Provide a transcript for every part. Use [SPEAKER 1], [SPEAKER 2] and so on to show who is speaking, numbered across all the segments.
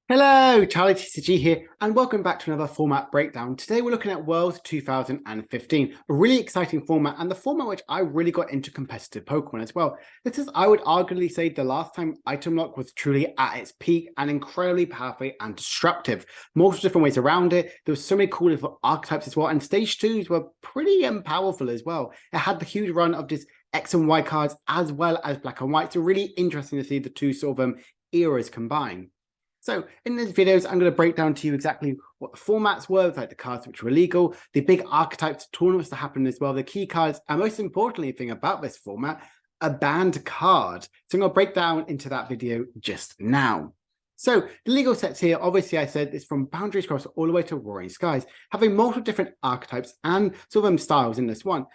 [SPEAKER 1] Hello, Charlie TCG here, and welcome back to another format breakdown. Today we're looking at Worlds 2015, a really exciting format, and the format which I really got into competitive Pokemon as well. This is, I would arguably say, the last time Item Lock was truly at its peak and incredibly powerful and disruptive. Multiple different ways around it. There was so many cool different archetypes as well, and Stage 2s were pretty powerful as well. It had the huge run of just X and Y cards as well as Black and White, so really interesting to see the two sort of eras combined. So in these videos, I'm going to break down to you exactly what the formats were, like the cards which were legal, the big archetypes tournaments that happened as well, the key cards, and most importantly thing about this format, a banned card. So I'm going to break down into that video just now. So the legal sets here, obviously I said it's from Boundaries Cross all the way to Roaring Skies, having multiple different archetypes and sort of styles in this one.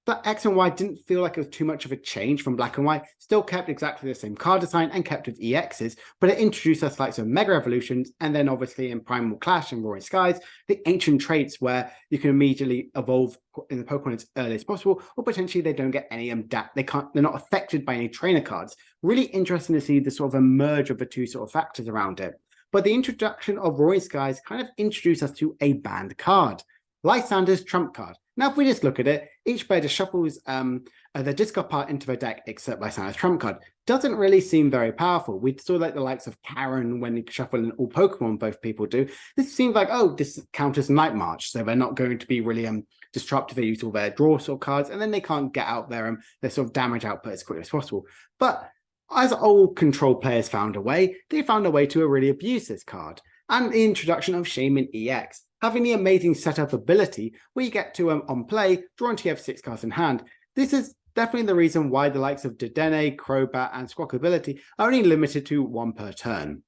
[SPEAKER 1] But X and Y didn't feel like it was too much of a change from Black and White, still kept exactly the same card design and kept its EXs, but it introduced us like some Mega Evolutions, and then obviously in Primal Clash and Roaring Skies, the ancient traits where you can immediately evolve in the Pokemon as early as possible, or potentially they don't get any they're not affected by any trainer cards. Really interesting to see the sort of a merge of the two sort of factors around it. But the introduction of Roaring Skies kind of introduced us to a banned card, Lysander's Trump card. Now, if we just look at it, each player just shuffles the discard part into their deck except Lysander's Trump card. Doesn't really seem very powerful. We saw like the likes of Karen when you shuffle in all Pokemon, both people do. This seems like, oh, this counters Night March, so they're not going to be really disruptive. They use all their draw sort of cards, and then they can't get out their sort of damage output as quickly as possible. But as old control players found a way, they found a way to really abuse this card. And the introduction of Shaymin EX, having the amazing setup ability where you get to, on play, draw until you have 6 cards in hand. This is definitely the reason why the likes of Dedenne, Crobat, and Squawk ability are only limited to 1 per turn.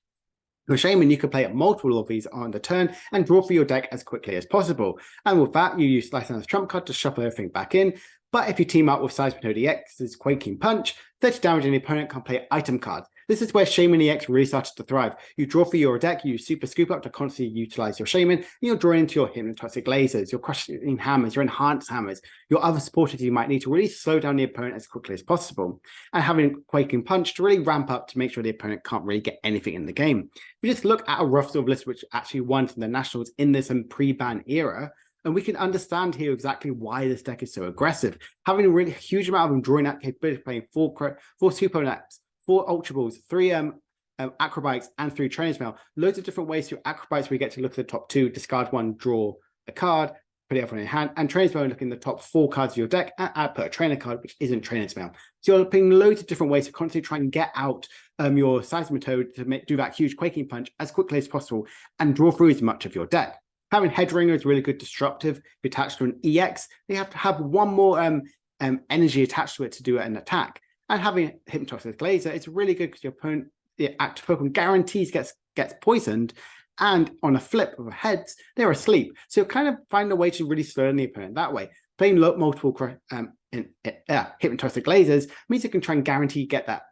[SPEAKER 1] With Shaymin, you can play multiple of these on the turn and draw for your deck as quickly as possible. And with that, you use Lysander's Trump card to shuffle everything back in. But if you team up with Seismitoad EX's Quaking Punch, 30 damage and the opponent can play item cards. This is where Shaymin EX really started to thrive. You draw for your deck, you use Super Scoop Up to constantly utilize your Shaymin, and you're drawing into your Hypnotoxic Lasers, your Crushing Hammers, your Enhanced Hammers, your other supporters you might need to really slow down the opponent as quickly as possible. And having Quaking Punch to really ramp up to make sure the opponent can't really get anything in the game. If we just look at a rough sort of list which actually won from the Nationals in this pre-ban era, and we can understand here exactly why this deck is so aggressive. Having a really huge amount of them drawing out capability, playing four Super Nets, 4 Ultra Balls, 3 Acrobatics, and 3 Trainers Mail. Loads of different ways through Acrobatics where you get to look at the top 2, discard 1, draw a card, put the other one in your hand, and Trainers Mail looking at the top 4 cards of your deck and put a trainer card, which isn't Trainers Mail. So you're playing loads of different ways to constantly try and get out your Seismitoad to do that huge Quaking Punch as quickly as possible and draw through as much of your deck. Having Headringer is really good disruptive. If attached to an EX, they have to have one more energy attached to it to do an attack. And having Hypnotoxic Laser, it's really good because your opponent, the active Pokemon, guarantees gets poisoned. And on a flip of heads, they're asleep. So you kind of find a way to really slow down the opponent that way. Playing multiple Hypnotoxic Lasers means you can try and guarantee get that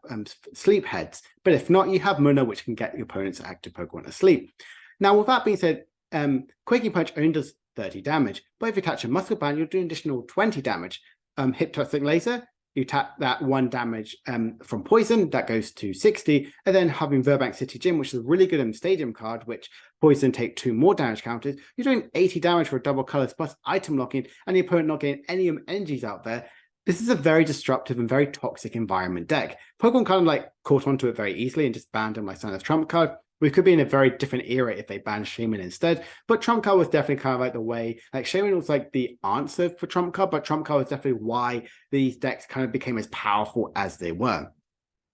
[SPEAKER 1] sleep heads. But if not, you have Muna, which can get your opponent's active Pokemon asleep. Now, with that being said, Quaking Punch only does 30 damage, but if you catch a Muscle Band, you'll do an additional 20 damage. Hypnotoxic Laser, you tap that 1 damage from Poison, that goes to 60, and then having Verbank City Gym, which is a really good stadium card, which Poison take 2 more damage counters, you're doing 80 damage for a double colors plus item locking, and the opponent not getting any energies out there. This is a very disruptive and very toxic environment deck. Pokemon kind of like caught onto it very easily and just banned him like Lysander's Trump card. We could be in a very different era if they banned Shaymin instead, but Trump card was definitely kind of like the way, like Shaymin was like the answer for Trump card, but Trump card was definitely why these decks kind of became as powerful as they were.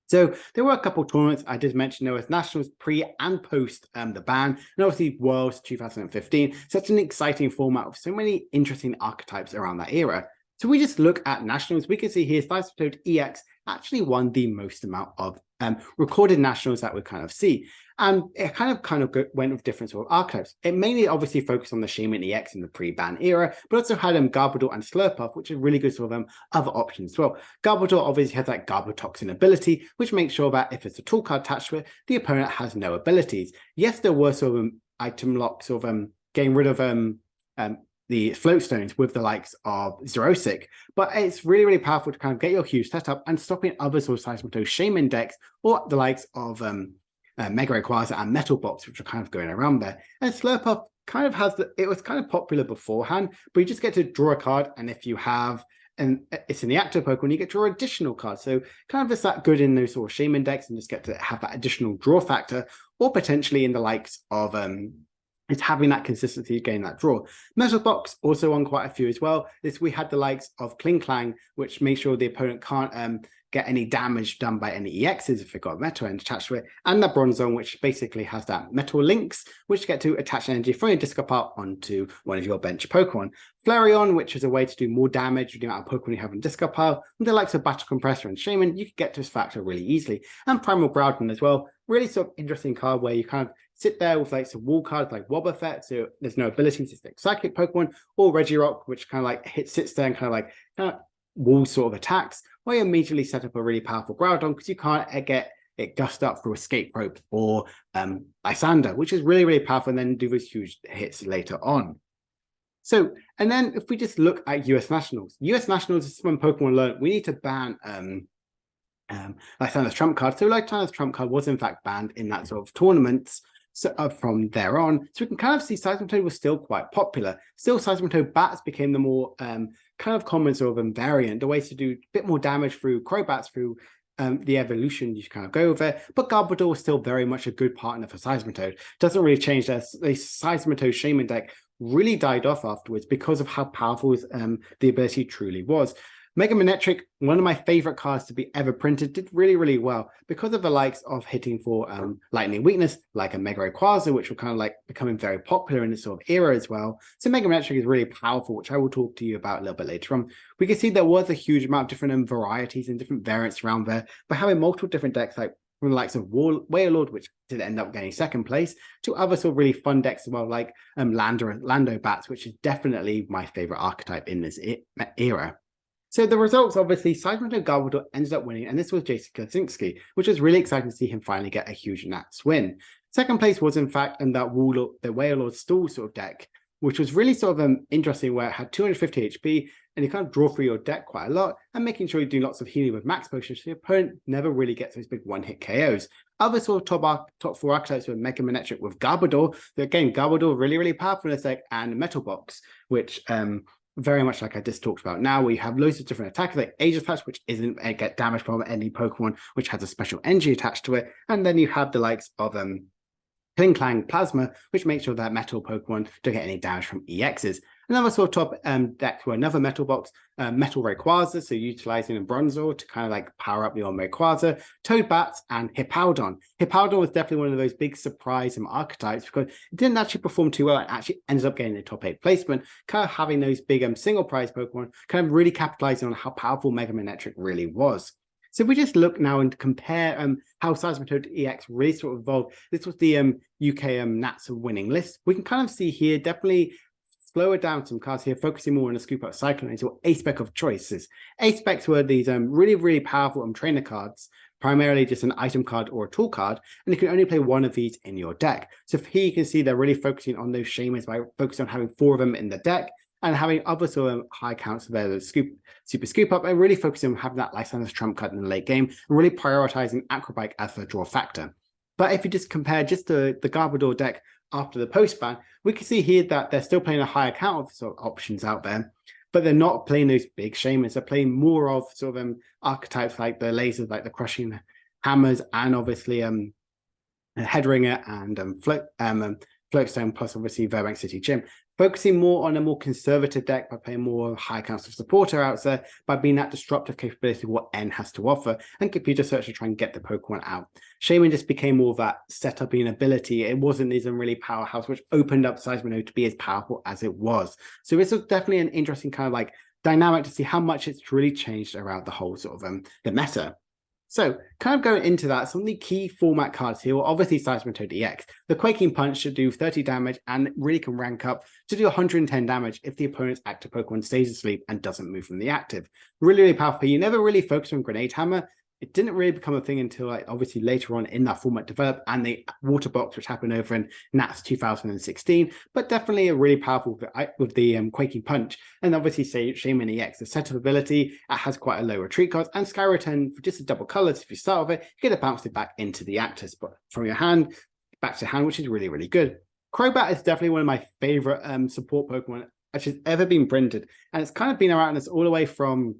[SPEAKER 1] So there were a couple of tournaments. I did mention there was Nationals pre and post the ban, and obviously Worlds 2015. Such an exciting format with so many interesting archetypes around that era. So we just look at Nationals, we can see here Seismitoad EX actually won the most amount of recorded Nationals that we kind of see. And it kind of went with different sort of archetypes. It mainly obviously focused on the Shaymin EX in the pre-ban era, but also had Garbodor and Slurpuff, which are really good sort of other options as well. Garbodor obviously has that Garbotoxin ability, which makes sure that if it's a tool card attached to it, the opponent has no abilities. Yes, there were sort of item locks of getting rid of the float stones with the likes of Xerosic, but it's really, really powerful to kind of get your huge setup and stopping other sort of Seismitoad Shaymin decks or the likes of Mega Rayquaza and Metal Box, which are kind of going around there. And Slurpuff kind of has it was kind of popular beforehand, but you just get to draw a card, and if you have and it's in the active Pokemon, you get to draw additional cards. So kind of is that good in those sort of Shaymin decks and just get to have that additional draw factor, or potentially in the likes of it's having that consistency of getting that draw. Metal Box also on quite a few as well. We had the likes of Kling Clang, which makes sure the opponent can't get any damage done by any EXs if they've got a Metal End attached to it, and the Bronzong, which basically has that Metal Links, which get to attach energy from your discard pile onto one of your bench Pokemon. Flareon, which is a way to do more damage with the amount of Pokemon you have in discard pile, and the likes of Battle Compressor and Shaymin, you can get to this factor really easily. And Primal Groudon as well, really sort of interesting card where you kind of sit there with like some wall cards like Wobbuffet, so there's no ability to stick Psychic Pokemon, or Regirock, which kind of like sits there and kind of wall sort of attacks, where you immediately set up a really powerful Groudon because you can't get it gust up through Escape Rope or Lysander, which is really, really powerful, and then do those huge hits later on. So, and then if we just look at US Nationals is when Pokemon learned we need to ban Lysander's trump card. So Lysander's trump card was in fact banned in that sort of tournaments. So from there on, so we can kind of see Seismitoad was still quite popular. Still, Seismitoad Bats became the more kind of common sort of variant, the way to do a bit more damage through Crobats, through the evolution you kind of go over. But Garbodor was still very much a good partner for Seismitoad. Doesn't really change the Seismitoad Shaymin deck really died off afterwards because of how powerful the ability truly was. Mega Manetric, one of my favorite cards to be ever printed, did really, really well because of the likes of hitting for lightning weakness, like a Mega Rayquaza, which were kind of like becoming very popular in this sort of era as well. So Mega Manetric is really powerful, which I will talk to you about a little bit later on. We can see there was a huge amount of different varieties and different variants around there, but having multiple different decks like from the likes of Wailord, which did end up getting second place, to other sort of really fun decks as well, like Landy Bats, which is definitely my favorite archetype in this era. So the results, obviously, Seismitoad Garbodor ended up winning, and this was Jason Kaczynski, which was really exciting to see him finally get a huge Nats win. Second place was, in fact, in that the Wailord Stall sort of deck, which was really sort of interesting, where it had 250 HP, and you kind of draw through your deck quite a lot, and making sure you do lots of healing with max potions, so your opponent never really gets those big one-hit KOs. Other sort of top four archetypes were Mega Manetric with Garbodor. So again, Garbodor really, really powerful in this deck, and Metal Box, which very much like I just talked about now, where you have loads of different attackers like Aegislash, which isn't get damage from any Pokemon, which has a special energy attached to it, and then you have the likes of Kling Clang Plasma, which makes sure that metal Pokemon don't get any damage from EXs. Another sort of top deck were another Metal Box, Metal Rayquaza, so utilizing a Bronzor to kind of like power up your Rayquaza, Toad Bats, and Hippowdon. Hippowdon was definitely one of those big surprise archetypes because it didn't actually perform too well and actually ended up getting a top 8 placement, kind of having those big single prize Pokemon, kind of really capitalizing on how powerful Mega Manetric really was. So if we just look now and compare how Seismitoad EX really sort of evolved, this was the UK Nats winning list. We can kind of see here, definitely slower down some cards here, focusing more on the Scoop Up Cyclones or A-Spec of choices. A-Specs were these really, really powerful trainer cards, primarily just an item card or a tool card, and you can only play one of these in your deck. So here you can see they're really focusing on those Shaymins by focusing on having 4 of them in the deck, and having other sort of high counts there, the Super Scoop Up, and really focusing on having that Lysander's trump card in the late game, and really prioritizing Acrobike as the draw factor. But if you just compare just the Garbodor deck after the post ban, we can see here that they're still playing a higher count of sort of options out there, but they're not playing those big Shaymins. They're playing more of sort of archetypes like the lasers, like the crushing hammers, and obviously Headringer and Floatstone, plus obviously Verbank City Gym, focusing more on a more conservative deck by playing more high counts of supporter out there, by being that disruptive capability of what N has to offer, and computer search to try and get the Pokemon out. Shaymin just became more of that setup-ing ability. It wasn't these really powerhouse, which opened up Seismitoad to be as powerful as it was. So this was definitely an interesting kind of like dynamic to see how much it's really changed around the whole sort of the meta. So, kind of going into that, some of the key format cards here were obviously Seismitoad EX. The Quaking Punch should do 30 damage and really can rank up to do 110 damage if the opponent's active Pokemon stays asleep and doesn't move from the active. Really, really powerful. You never really focus on Grenade Hammer. It didn't really become a thing until like obviously later on in that format developed, and the water box, which happened over in Nats 2016, but definitely a really powerful with the Quaking Punch. And obviously say Shaymin EX, the setup ability, it has quite a low retreat cost, and Sky Return for just a double colors. If you start with it, you get to bounce it back into the active spot from your hand back to hand, which is really, really good. Crobat is definitely one of my favorite support Pokemon which has ever been printed, and it's kind of been around us all the way from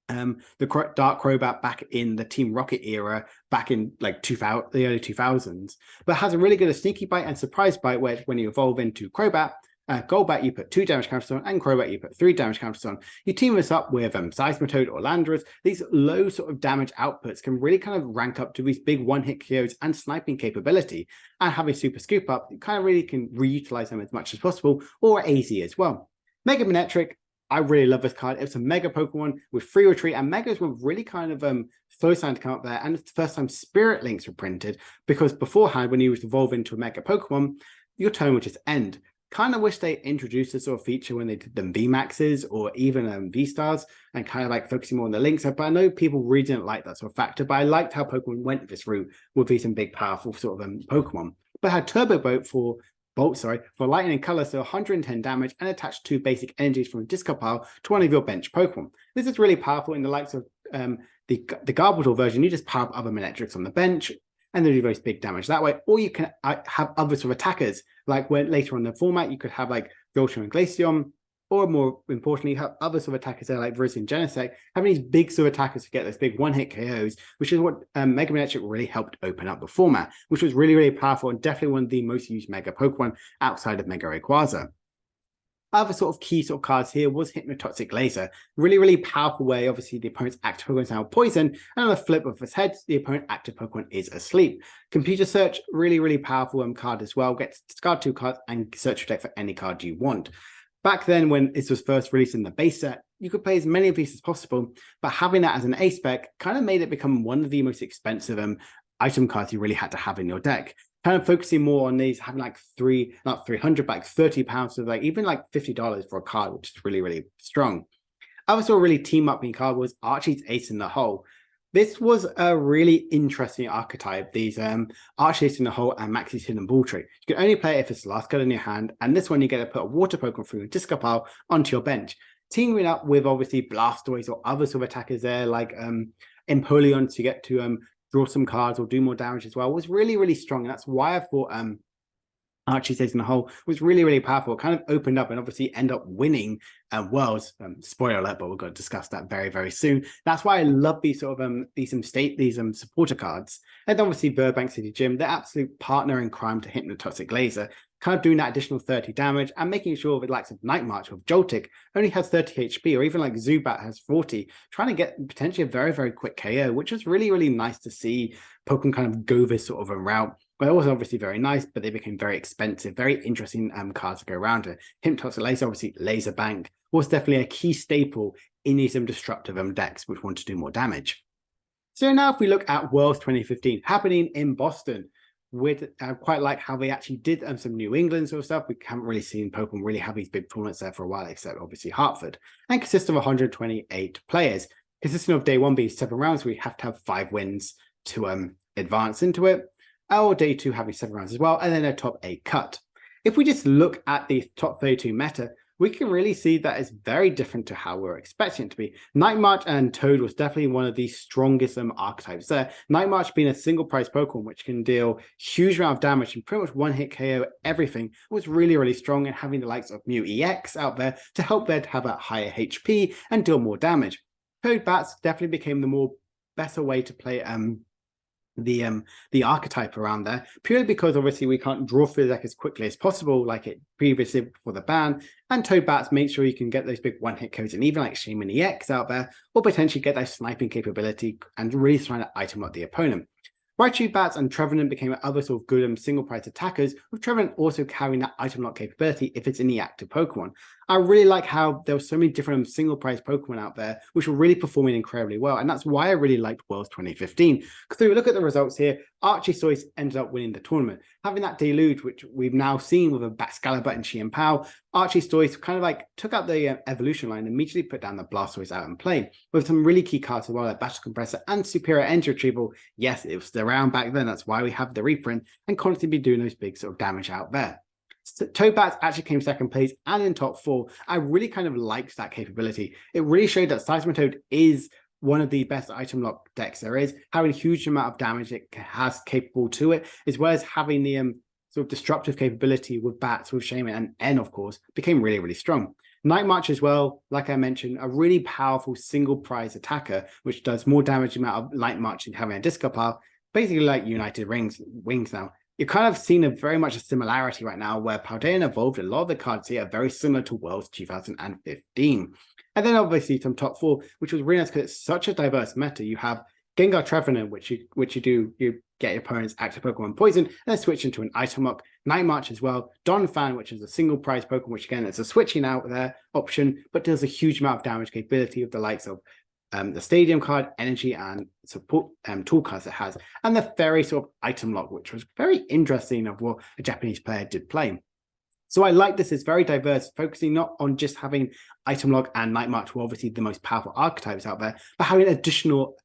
[SPEAKER 1] the Dark Crobat back in the Team Rocket era, back in like the early 2000s, but has a really good sneaky bite and surprise bite, where when you evolve into Crobat, Golbat, you put 2 damage counters on, and Crobat, you put 3 damage counters on. You team this up with Seismitoad or Landorus. These low sort of damage outputs can really kind of rank up to these big one-hit KOs and sniping capability. And having Super Scoop Up, you kind of really can reutilize them as much as possible, or AZ as well. Mega Manetric, I really love this card. It's a Mega Pokemon with free retreat, and Megas were really kind of slow sign to come up there. And it's the first time Spirit Links were printed, because beforehand, when you was evolve into a Mega Pokemon, your turn would just end. Kind of wish they introduced this sort of feature when they did them VMAXs or even V-Stars, and kind of like focusing more on the links. But I know people really didn't like that sort of factor, but I liked how Pokemon went this route with these some big, powerful sort of Pokemon. But had Turbo Bolt for lightning color, so 110 damage, and attach 2 basic energies from a discard pile to one of your bench Pokemon. This is really powerful in the likes of the Garbodor version. You just power up other Manetrics on the bench, and they do very big damage that way. Or you can have other sort of attackers, like when later on in the format, you could have like Viltrum and Glaceon, or more importantly, have other sort of attackers there like Verisi and Genesect, having these big sort of attackers to get those big one-hit KOs, which is what Mega Manetric really helped open up the format, which was really, really powerful, and definitely one of the most used Mega Pokemon outside of Mega Rayquaza. Other sort of key sort of cards here was Hypnotoxic Laser. Really, really powerful way. Obviously, the opponent's active Pokemon is now poisoned, and on the flip of his head, the opponent's active Pokemon is asleep. Computer Search, really, really powerful card as well. Get to discard 2 cards and search your deck for any card you want. Back then, when this was first released in the base set, you could play as many of these as possible, but having that as an A-spec kind of made it become one of the most expensive item cards you really had to have in your deck. Kind of focusing more on these, having like not 300, but like 30 pounds, so like even like $50 for a card, which is really, really strong. Other sort of really team up in card was Archie's Ace in the Hole. This was a really interesting archetype, these Archie's in the Hole and Maxie's Hidden Ball Trick. You can only play it if it's the last card in your hand, and this one you get to put a water Pokemon through a discard pile onto your bench. Teaming up with obviously Blastoise or other sort of attackers there, like Empoleon, to get to draw some cards or do more damage as well, was really, really strong. And that's why I thought Archie's Ace in the Hole was really, really powerful. It kind of opened up and obviously end up winning Worlds. Spoiler alert, but we're going to discuss that very, very soon. That's why I love these sort of these supporter cards. And obviously Burbank City Gym, the absolute partner in crime to Hypnotoxic Laser, kind of doing that additional 30 damage and making sure with likes of Night March with Joltik only has 30 HP, or even like Zubat has 40, trying to get potentially a very, very quick KO, which was really, really nice to see Pokemon kind of go this sort of a route. But it was obviously very nice, but they became very expensive, very interesting cards to go around it. Hypnotoxic Laser, obviously Laser Bank, was definitely a key staple in these destructive decks which want to do more damage. So now if we look at Worlds 2015 happening in Boston, with quite like how they actually did some New England sort of stuff. We haven't really seen Pokemon really have these big tournaments there for a while, except obviously Hartford, and consists of 128 players, consisting of day 1 being 7 rounds. We have to have 5 wins to advance into it. Or day 2 having 7 rounds as well, and then a top 8 cut. If we just look at the top 32 meta, we can really see that it's very different to how we're expecting it to be. Night March and Toad was definitely one of the strongest archetypes there. Night March being a single price Pokemon, which can deal huge amount of damage and pretty much one-hit KO everything, was really, really strong, and having the likes of Mew EX out there to help them to have a higher HP and deal more damage. Toad Bats definitely became the more better way to play the archetype around there, purely because obviously we can't draw through the deck as quickly as possible like it previously before the ban, and Toad Bats make sure you can get those big one-hit codes, and even like Shaymin EX out there, or potentially get that sniping capability and really trying to item up the opponent. Raichu Bats and Trevenant became other sort of good single price attackers, with Trevenant also carrying that item lock capability if it's in the active Pokemon. I really like how there were so many different single price Pokemon out there which were really performing incredibly well, and that's why I really liked Worlds 2015. Because if we look at the results here, Archiestoise ended up winning the tournament. Having that deluge, which we've now seen with a Baxcalibur and Xianpao, Archiestoise kind of like took out the evolution line and immediately put down the Blastoise out and play with some really key cards as well, like Battle Compressor and Superior Energy Retrieval. Yes, it was around back then. That's why we have the reprint and constantly be doing those big sort of damage out there. So Toad Bats actually came second place and in top 4. I really kind of liked that capability. It really showed that Seismitoad is one of the best item lock decks there is, having a huge amount of damage it has capable to it, as well as having the sort of disruptive capability with Bats, with Shaymin, and N, of course, became really, really strong. Night March as well, like I mentioned, a really powerful single prize attacker, which does more damage amount of Night March than having a discard pile, basically like United Wings now. You've kind of seen a very much a similarity right now where Paldean Evolved, a lot of the cards here are very similar to Worlds 2015. And then obviously some top 4, which was really nice because it's such a diverse meta. You have Gengar Trevenant, which you get your opponent's active Pokemon poison, and then switch into an item lock. Night March as well. Donphan, which is a single prize Pokemon, which again, it's a switching out there option, but does a huge amount of damage capability with the likes of the Stadium card, Energy, and support tool cards it has. And the Fairy sort of item lock, which was very interesting of what a Japanese player did play. So I like this. It's very diverse, focusing not on just having Item Lock and Night March, were obviously the most powerful archetypes out there, but having additional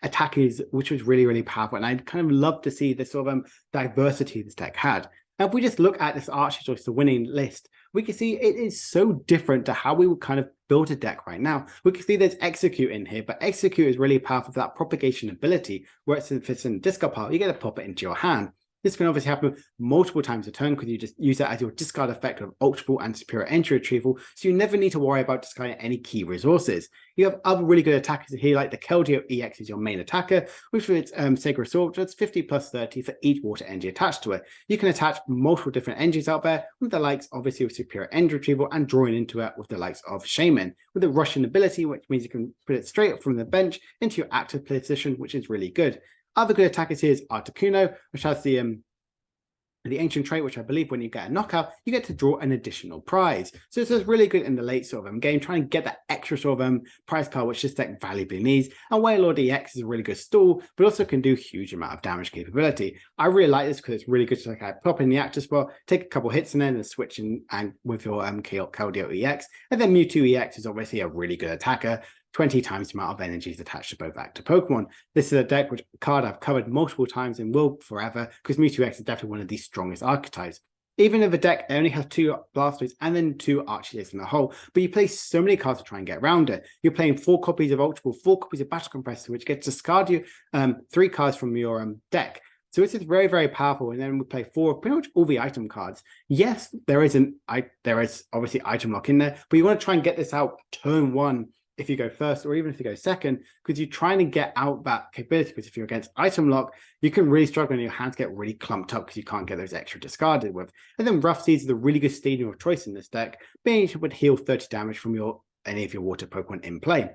[SPEAKER 1] attackers, which was really, really powerful. And I kind of love to see the sort of diversity this deck had. Now, if we just look at this Archiestoise, the winning list, we can see it is so different to how we would kind of build a deck right now. We can see there's Execute in here, but Execute is really powerful for that propagation ability, where if it's in a discard pile, you get to pop it into your hand. This can obviously happen multiple times a turn because you just use that as your discard effect of Ultra Ball and Superior Energy Retrieval, so you never need to worry about discarding any key resources. You have other really good attackers here, like the Keldeo EX is your main attacker, which with its Sacred Sword does 50 plus 30 for each water energy attached to it. You can attach multiple different energies out there, with the likes obviously of Superior Energy Retrieval and drawing into it with the likes of Shaymin, with the Russian ability, which means you can put it straight up from the bench into your active position, which is really good. Other good attackers here is Articuno, which has the ancient trait, which I believe when you get a knockout, you get to draw an additional prize. So this is really good in the late sort of game, trying to get that extra sort of prize card, which this deck valuably needs. And Wailord EX is a really good stall, but also can do huge amount of damage capability. I really like this because it's really good to like pop in the active spot, take a couple hits and then switch in and with your Keldeo EX. And then Mewtwo EX is obviously a really good attacker. 20 times the amount of energy is attached to both active Pokemon. This is a deck which card I've covered multiple times and will forever, because Mewtwo X is definitely one of the strongest archetypes. Even if a deck only has 2 Blastoise and then 2 Archiestoise in the whole, but you play so many cards to try and get around it. You're playing 4 copies of Ultra Ball, 4 copies of Battle Compressor, which gets to discard you 3 cards from your deck. So this is very, very powerful. And then we play 4 of pretty much all the item cards. Yes, there is obviously item lock in there, but you want to try and get this out turn 1 if you go first, or even if you go second, because you're trying to get out that capability. Because if you're against item lock, you can really struggle and your hands get really clumped up because you can't get those extra discarded with. And then Rough Seas is a really good stadium of choice in this deck, being able to heal 30 damage from any of your water Pokemon in play.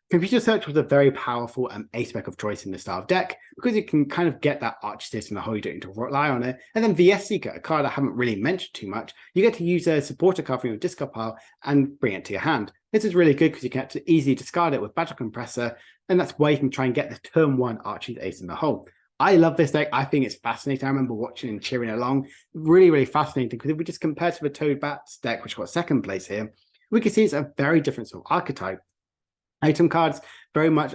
[SPEAKER 1] Computer Search was a very powerful aspect of choice in this style of deck, because you can kind of get that Archiestoise in the hole, you don't need to rely on it. And then VS Seeker, a card I haven't really mentioned too much, you get to use a supporter card from your discard pile and bring it to your hand. This is really good because you get to easily discard it with Battle Compressor, and that's why you can try and get the turn 1 Archiestoise in the hole. I love this deck. I think it's fascinating. I remember watching and cheering along. Really, really fascinating, because if we just compare to the Toad Bats deck, which got second place here, we can see it's a very different sort of archetype. Item cards, very much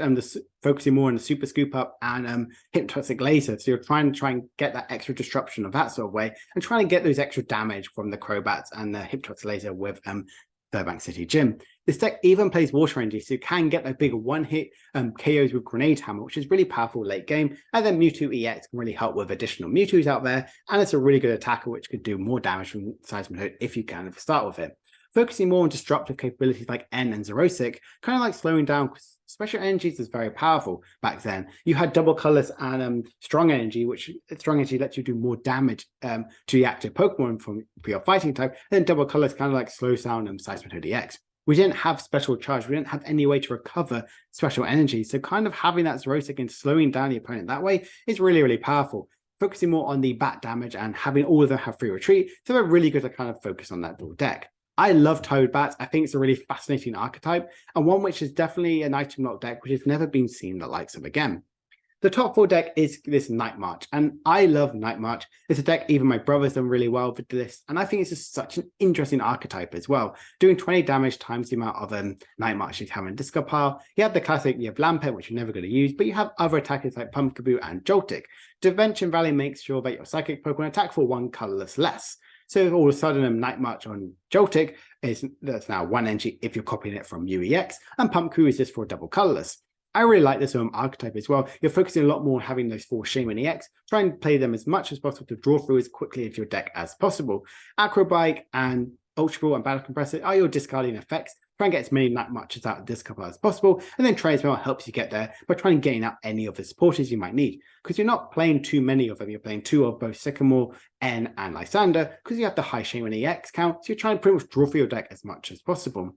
[SPEAKER 1] focusing more on the Super Scoop Up and Hypnotic Laser. So you're trying to get that extra disruption of that sort of way, and trying to get those extra damage from the Crobats and the Hypnotic Laser with Fairbank City Gym. This deck even plays Water Energy, so you can get those big one-hit KOs with Grenade Hammer, which is really powerful late game. And then Mewtwo EX can really help with additional Mewtwo's out there, and it's a really good attacker which could do more damage from Seismitoad if you can start with it. Focusing more on disruptive capabilities like N and Xerosic, kind of like slowing down, because Special Energies is very powerful back then. You had Double Colors and Strong Energy, which Strong Energy lets you do more damage to the active Pokemon for your fighting type. And then Double Colors kind of like slows down Seismitoad EX. We didn't have Special Charge. We didn't have any way to recover Special Energy. So kind of having that Xerosic and slowing down the opponent that way is really, really powerful. Focusing more on the bat damage and having all of them have free retreat. So they're really good to kind of focus on that little deck. I love Toad Bats. I think it's a really fascinating archetype, and one which is definitely an item lock deck which has never been seen the likes of again. The top 4 deck is this Night March, and I love Night March. It's a deck even my brother's done really well with this, and I think it's just such an interesting archetype as well. Doing 20 damage times the amount of Night March you have in discard pile. You have the classic, you have Lampet, which you're never going to use, but you have other attackers like Pumpkaboo and Joltik. Dimension Valley makes sure that your Psychic Pokemon attack for 1 colorless less. So if all of a sudden Night March on Joltik that's now 1 energy if you're copying it from UEX, and Pumpkaboo is just for double colorless. I really like this archetype as well. You're focusing a lot more on having those 4 Shaymin EX. Try and play them as much as possible to draw through as quickly of your deck as possible. Acrobike and Ultra Ball and Battle Compressor are your discarding effects. Try and get as many Night Marches out of this cover as possible, and then Transmail helps you get there by trying to gain out any of the supporters you might need. Because you're not playing too many of them, you're playing 2 of both Sycamore, N, and Lysander, because you have the high Shaymin EX count, so you're trying to pretty much draw through your deck as much as possible.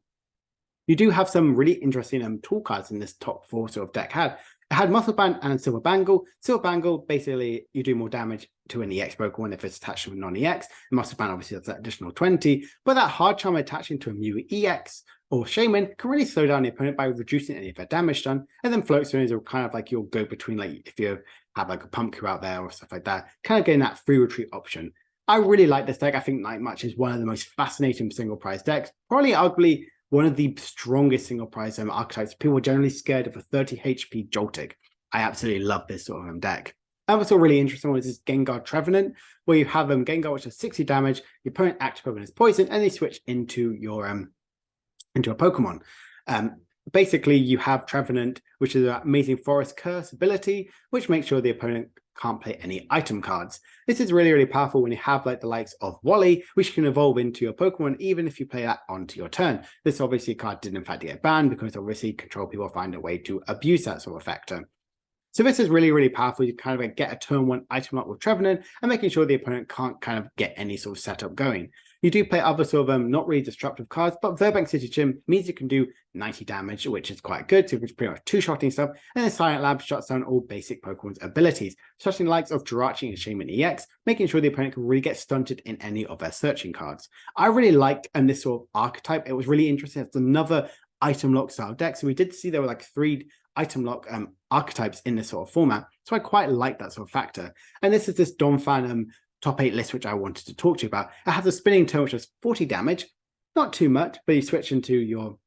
[SPEAKER 1] You do have some really interesting tool cards in this top 4 sort of deck. It had Muscle Band and Silver Bangle. Silver Bangle, basically, you do more damage to an EX Pokemon if it's attached to a non-EX. Muscle Band obviously does that additional 20, but that Hard Charm attaching to a new EX or Shaymin can really slow down the opponent by reducing any of their damage done, and then Float Stone is kind of like your go-between, like if you have like a Pumpkin out there or stuff like that, kind of getting that free retreat option. I really like this deck. I think Night March is one of the most fascinating single prize decks, probably arguably one of the strongest single prize archetypes. People are generally scared of a 30 HP Joltik. I absolutely love this sort of deck. Another sort of really interesting one is this Gengar Trevenant, where you have Gengar, which has 60 damage, your opponent active Pokemon is poison, and they switch into your into a Pokemon. Basically, you have Trevenant, which is an amazing Forest Curse ability, which makes sure the opponent can't play any item cards. This is really, really powerful when you have like the likes of Wally, which can evolve into your Pokemon, even if you play that onto your turn. This obviously card did in fact get banned because obviously control people find a way to abuse that sort of factor. So this is really, really powerful. You kind of like get a turn 1 item lock with Trevenant and making sure the opponent can't kind of get any sort of setup going. You do play other sort of not really disruptive cards, but Verbank City Gym means you can do 90 damage, which is quite good. So it's pretty much 2-shotting stuff. And then Silent Lab shuts down all basic Pokemon's abilities, such as the likes of Jirachi and Shaymin EX, making sure the opponent can really get stunted in any of their searching cards. I really like this sort of archetype. It was really interesting. It's another item lock style deck. So we did see there were like 3 item lock archetypes in this sort of format. So I quite like that sort of factor. And this is this Donphan top 8 list, which I wanted to talk to you about. It has a spinning turn, which has 40 damage, not too much, but you switch into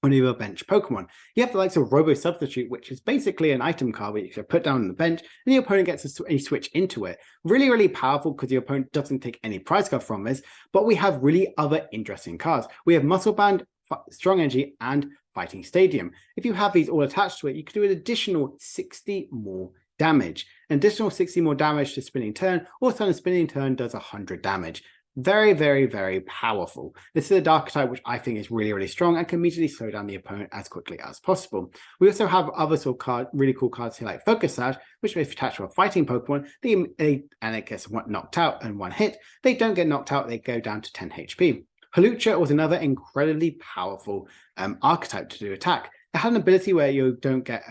[SPEAKER 1] one of your bench Pokemon. You have the likes of Robo Substitute, which is basically an item card where you can put down on the bench and your opponent gets a switch into it. Really, really powerful because your opponent doesn't take any prize card from this, but we have really other interesting cards. We have Muscle Band, Strong Energy, and Fighting Stadium. If you have these all attached to it, you can do an additional 60 more damage. An additional 60 more damage to Spinning Turn. Also, a Spinning Turn does 100 damage. Very, very, very powerful. This is a dark type which I think is really, really strong and can immediately slow down the opponent as quickly as possible. We also have other sort of really cool cards here like Focus Sash, which if attached to a fighting Pokemon, and it gets knocked out in 1 hit. They don't get knocked out, they go down to 10 HP. Halucha was another incredibly powerful archetype to do attack. It had an ability where you don't get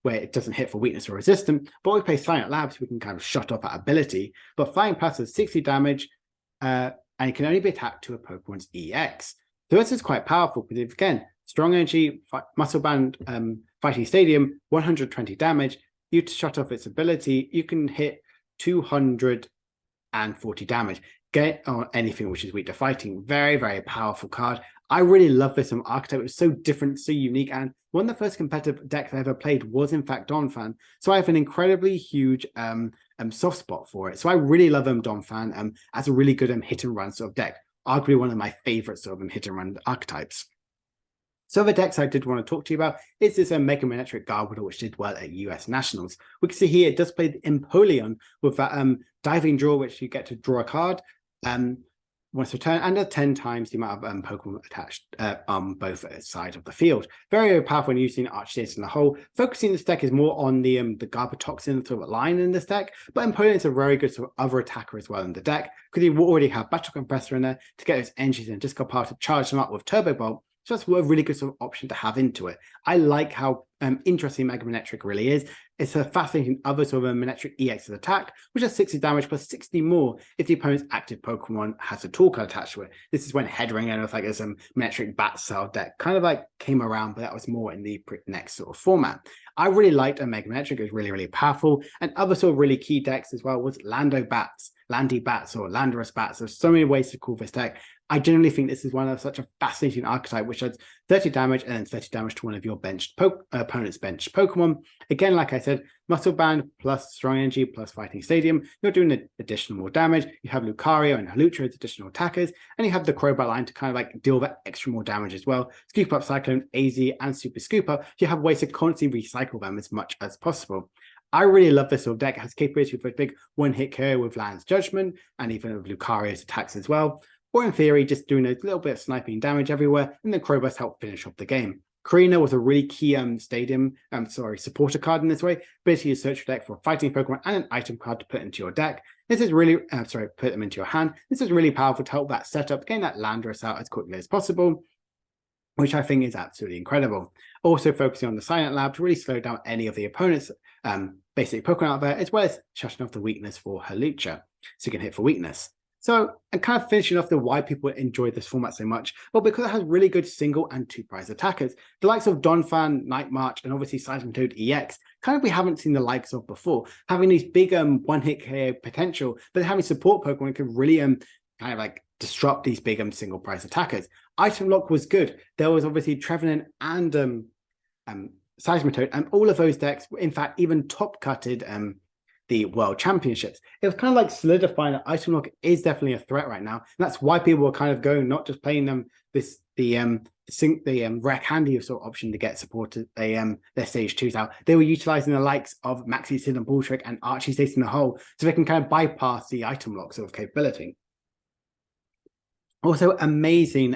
[SPEAKER 1] where it doesn't hit for weakness or resistance, but we play Silent Labs, we can kind of shut off that ability. But Flying Pass has 60 damage, and it can only be attacked to a Pokemon's EX. So this is quite powerful because again, Strong Energy, Muscle Band, Fighting Stadium, 120 damage. You shut off its ability, you can hit 240 damage. Get on anything which is weak to fighting. Very, very powerful card. I really love this archetype. It was so different, so unique, and one of the first competitive decks I ever played was in fact Donphan. So I have an incredibly huge soft spot for it. So I really love Donphan as a really good hit and run sort of deck. Arguably one of my favorite sort of hit and run archetypes. So the decks I did want to talk to you about is this Mega Manetric Garbodor, which did well at US Nationals. We can see here it does play the Empoleon with that diving draw, which you get to draw a card once per turn, and 10 times the amount of Pokemon attached on both sides of the field. Very, very powerful when using Archiestoise in the whole. Focusing this deck is more on the Garbotoxin sort of line in this deck, but Empoleon is a very good sort of other attacker as well in the deck, because you already have Battle Compressor in there to get those energies and discard power to charge them up with Turbo Bolt. So that's a really good sort of option to have into it. I like how interesting Mega Manetric really is. It's a fascinating other sort of a Manetric EX attack, which has 60 damage plus 60 more if the opponent's active Pokemon has a tool card attached to it. This is when Headringer and like there's Manetric Bat style deck kind of like came around, but that was more in the next sort of format. I really liked a Manetric. It was really, really powerful. And other sort of really key decks as well was Landy Bats, or Landorus Bats. There's so many ways to call this deck. I generally think this is one of such a fascinating archetype, which does 30 damage and then 30 damage to one of your benched opponent's benched Pokemon. Again, like I said, Muscle Band plus Strong Energy plus Fighting Stadium. You're doing additional more damage. You have Lucario and Halucha as additional attackers, and you have the Crowbar line to kind of like deal that extra more damage as well. Scoop Up, Cyclone, AZ, and Super Scoop Up. You have ways to constantly recycle them as much as possible. I really love this sort of deck. It has capability for a big one-hit KO with Land's Judgment, and even with Lucario's attacks as well. Or in theory, just doing a little bit of sniping damage everywhere, and then Crowbars help finish off the game. Karina was a really key supporter card in this way. Ability to search your deck for a fighting Pokemon and an item card to put into your deck. This is really, put them into your hand. This is really powerful to help that setup, getting that Landorus out as quickly as possible, which I think is absolutely incredible. Also focusing on the Silent Lab to really slow down any of the opponent's basic Pokemon out there, as well as shutting off the weakness for Halucha, so you can hit for weakness. So, and kind of finishing off the why people enjoy this format so much, well, because it has really good single and two prize attackers. The likes of Donphan, Night March, and obviously Seismitoad EX, kind of we haven't seen the likes of before. Having these big one-hit KO potential, but having support Pokemon can really kind of like disrupt these big single prize attackers. Item Lock was good. There was obviously Trev and Seismitoad, and all of those decks, in fact, even top-cutted the World Championships. It was kind of like solidifying that Item Lock is definitely a threat right now. And that's why people were kind of going, not just playing the rare candy sort of option to get supported their stage 2s out. They were utilizing the likes of Maxi Sid and Bulltrick and Archiestoise in the hole, so they can kind of bypass the Item Lock sort of capability. Also, amazing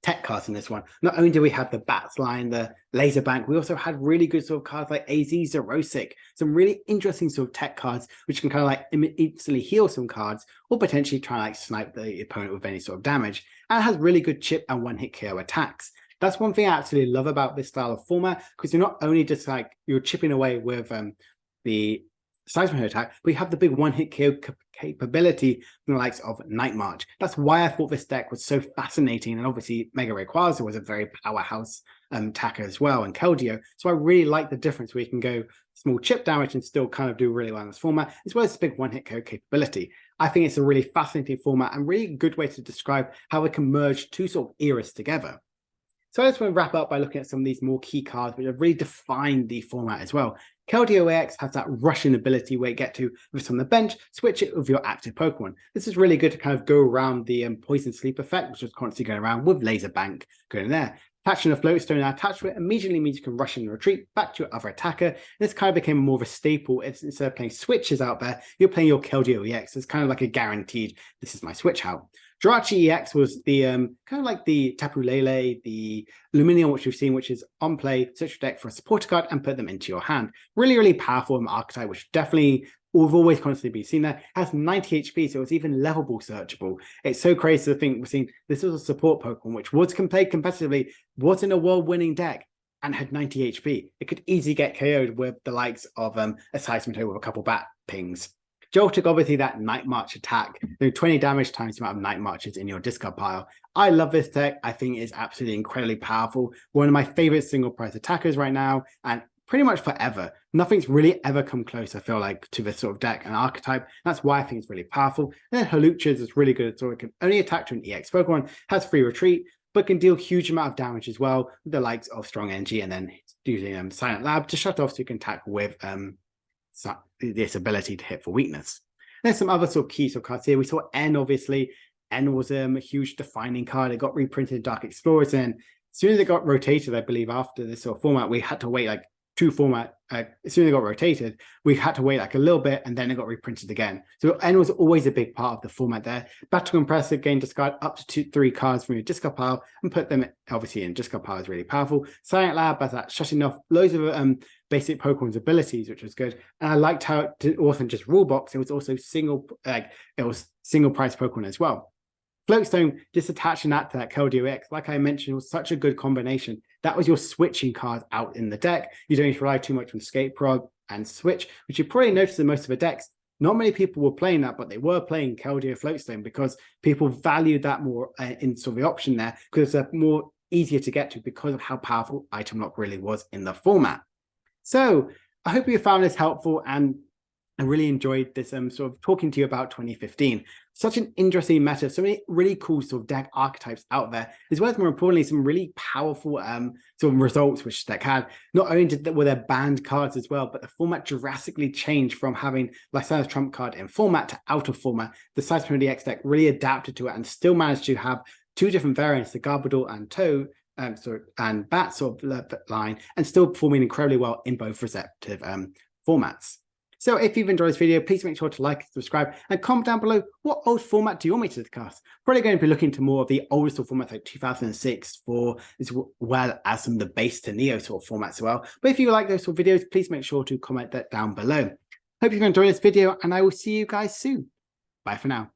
[SPEAKER 1] tech cards in this one. Not only do we have the Bats line, the Laser Bank, we also had really good sort of cards like AZ Zerosic, some really interesting sort of tech cards, which can kind of like instantly heal some cards, or potentially try and like snipe the opponent with any sort of damage. And it has really good chip and one-hit KO attacks. That's one thing I absolutely love about this style of format, because you're not only just like, you're chipping away with the Seismitoad attack, we have the big one-hit KO capability from the likes of Night March. That's why I thought this deck was so fascinating, and obviously Mega Rayquaza was a very powerhouse attacker as well, and Keldeo. So I really like the difference where you can go small chip damage and still kind of do really well in this format, as well as the big one-hit KO capability. I think it's a really fascinating format and really good way to describe how it can merge two sort of eras together. So I just want to wrap up by looking at some of these more key cards which have really defined the format as well. Keldeo EX has that rushing ability where you get to, if it's on the bench, switch it with your active Pokemon. This is really good to kind of go around the Poison Sleep effect, which is constantly going around with Laser Bank going there. Attaching a Float Stone now attached to it immediately means you can rush and retreat back to your other attacker. This kind of became more of a staple. Instead of playing switches out there, you're playing your Keldeo EX. It's kind of like a guaranteed, this is my switch out. Jirachi EX was the kind of like the Tapu Lele, the Lumineon, which we've seen, which is on play, search your deck for a supporter card and put them into your hand. Really, really powerful archetype, which definitely we've always constantly been seen there. It has 90 HP, so it's even levelable searchable. It's so crazy to think we're seeing this was a support Pokemon, which was played competitively, was in a world-winning deck, and had 90 HP. It could easily get KO'd with the likes of a Seismitoad with a couple bat pings. Joltik, obviously that Night March attack, 20 damage times the amount of Night Marches in your discard pile. I love this deck. I think it's absolutely incredibly powerful. One of my favorite single price attackers right now, and pretty much forever. Nothing's really ever come close, I feel like, to this sort of deck and archetype. That's why I think it's really powerful. And then Halucha's is really good, so it can only attack to an EX Pokemon, has free retreat, but can deal huge amount of damage as well, with the likes of Strong Energy, and then using Silent Lab to shut off so you can attack with this ability to hit for weakness. There's some other sort of key sort of cards here. We saw N, obviously. N was a huge defining card. It got reprinted in Dark Explorers, and as soon as it got rotated, I believe after this sort of format, we had to wait like as soon as it got rotated, we had to wait like a little bit, and then it got reprinted again. So N was always a big part of the format there. Battle Compressor, again, discard up to 3 cards from your discard pile and put them obviously in discard pile is really powerful. Silent Lab has that shutting off loads of basic Pokemon's abilities, which was good. And I liked how it wasn't just rule box, it was also single price Pokemon as well. Floatstone, just attaching that to that Keldeo EX, like I mentioned, was such a good combination. That was your switching card out in the deck. You don't need to rely too much on Escape Prog and Switch, which you probably noticed in most of the decks. Not many people were playing that, but they were playing Keldeo Floatstone because people valued that more in sort of the option there, because it's more easier to get to because of how powerful Item Lock really was in the format. So I hope you found this helpful, and I really enjoyed this sort of talking to you about 2015. Such an interesting meta, so many really cool sort of deck archetypes out there, as well as more importantly, some really powerful sort of results which deck had. Not only were there banned cards as well, but the format drastically changed from having Lysander's Trump card in format to out of format. The Seismitoad X deck really adapted to it and still managed to have two different variants, the Garbodor and Toad, and Bat sort of line, and still performing incredibly well in both respective formats. So if you've enjoyed this video, please make sure to like, subscribe, and comment down below what old format do you want me to discuss. Probably going to be looking to more of the oldest sort of formats like 2006 as well as some of the base to Neo sort of formats as well. But if you like those sort of videos, please make sure to comment that down below. Hope you've enjoyed this video, and I will see you guys soon. Bye for now.